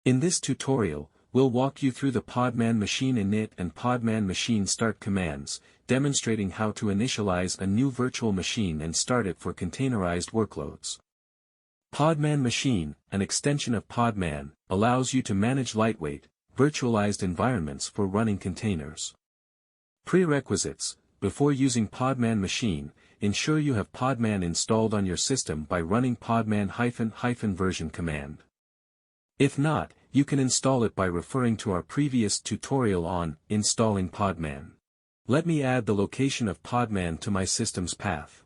In this tutorial, we'll walk you through the Podman machine init and Podman machine start commands, demonstrating how to initialize a new virtual machine and start it for containerized workloads. Podman machine, an extension of Podman, allows you to manage lightweight, virtualized environments for running containers. Prerequisites: before using Podman machine, ensure you have Podman installed on your system by running podman -version command. If not, you can install it by referring to our previous tutorial on installing Podman. Let me add the location of Podman to my system's path.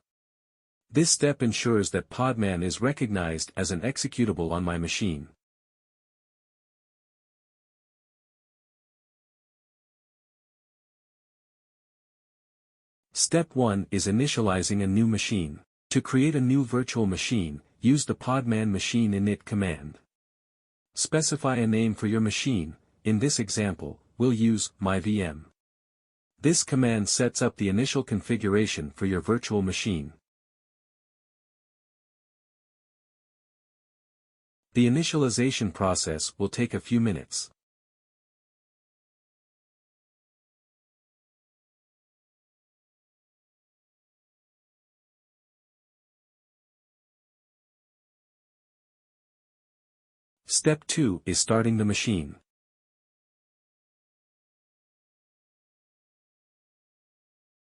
This step ensures that Podman is recognized as an executable on my machine. Step 1 is initializing a new machine. To create a new virtual machine, use the Podman machine init command. Specify a name for your machine. In this example, we'll use myVM. This command sets up the initial configuration for your virtual machine. The initialization process will take a few minutes. Step 2 is starting the machine.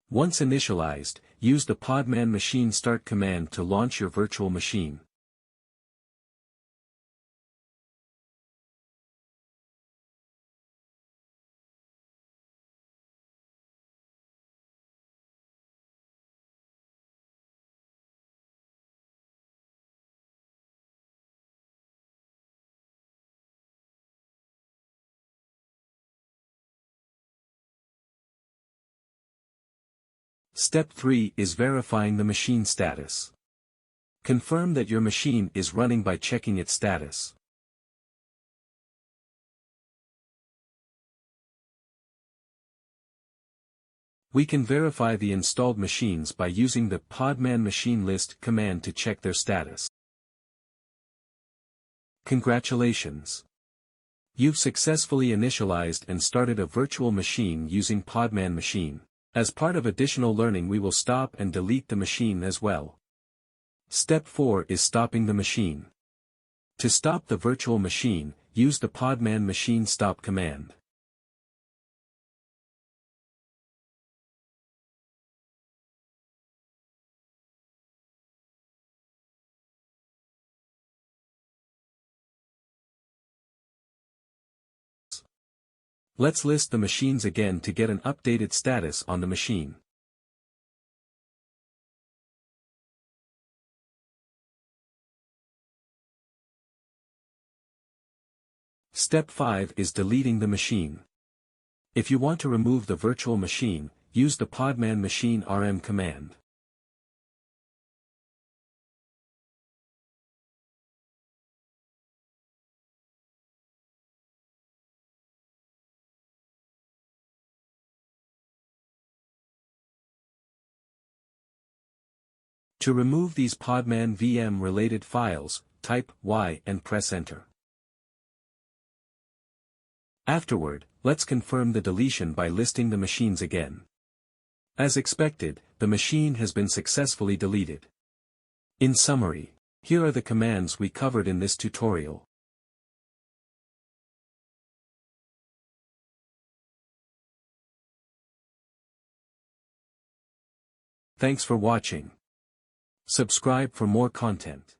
Once initialized, use the Podman machine start command to launch your virtual machine. Step 3 is verifying the machine status. Confirm that your machine is running by checking its status. We can verify the installed machines by using the Podman machine list command to check their status. Congratulations! You've successfully initialized and started a virtual machine using Podman machine. As part of additional learning, we will stop and delete the machine as well. Step 4 is stopping the machine. To stop the virtual machine, use the Podman machine stop command. Let's list the machines again to get an updated status on the machine. Step 5 is deleting the machine. If you want to remove the virtual machine, use the Podman machine rm command. To remove these Podman VM related files, type Y and press enter. Afterward, let's confirm the deletion by listing the machines again. As expected, the machine has been successfully deleted. In summary, here are the commands we covered in this tutorial. Thanks for watching. Subscribe for more content.